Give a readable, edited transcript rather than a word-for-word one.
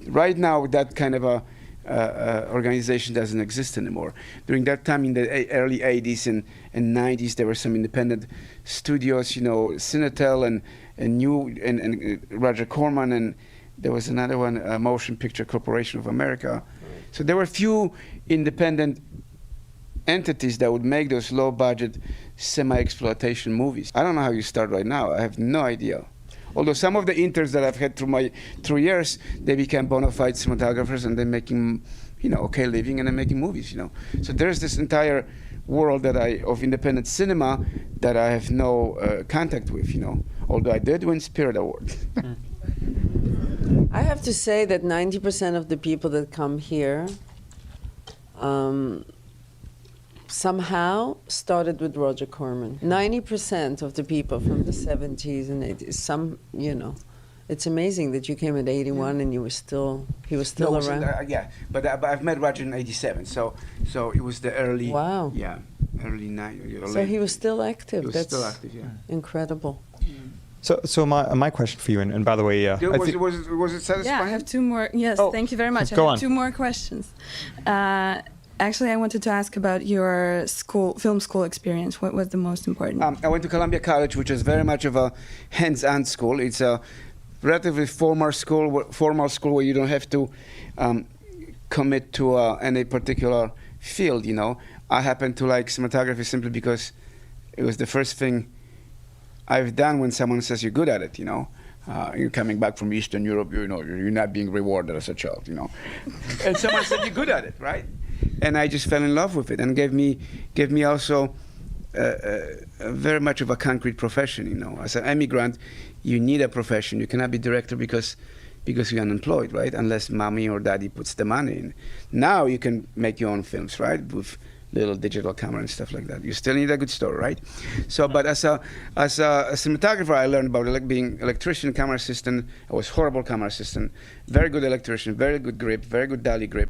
Right now, that kind of a organization doesn't exist anymore. During that time, in the early 80s and 90s, there were some independent studios, you know, Cinetel and Roger Corman, and there was another one, Motion Picture Corporation of America. So there were few independent entities that would make those low-budget, semi-exploitation movies. I don't know how you start right now. I have no idea. Although some of the interns that I've had through my 3 years, they became bona fide cinematographers, and they're making, you know, okay living, and they're making movies, you know. So there's this entire world of independent cinema that I have no contact with, you know. Although I did win Spirit Award. I have to say that 90% of the people that come here somehow started with Roger Corman. 90% of the people from the 70s and 80s, you know, it's amazing that you came at 81 and he was still around. Yeah, but I've met Roger in 87, so it was the early, wow. Yeah, early 90s. So he was still active. He was That's still active, yeah. Incredible. So my question for you, and by the way, was it satisfying? Yeah, I have two more. Yes, thank you very much. Go I have on. two more questions. Actually, I wanted to ask about your film school experience. What was the most important? I went to Columbia College, which is very much of a hands-on school. It's a relatively formal school where you don't have to commit to any particular field. You know, I happen to like cinematography simply because it was the first thing I've done when someone says you're good at it. You know, you're coming back from Eastern Europe. You know, you're not being rewarded as a child. You know, and someone said you're good at it, right? And I just fell in love with it, and gave me also very much of a concrete profession. You know, as an immigrant, you need a profession. You cannot be director because you're unemployed, right? Unless mommy or daddy puts the money in. Now you can make your own films, right? With little digital camera and stuff like that. You still need a good story, right? So, but as a cinematographer, I learned about being electrician, camera assistant. I was horrible camera assistant. Very good electrician, very good grip, very good dolly grip.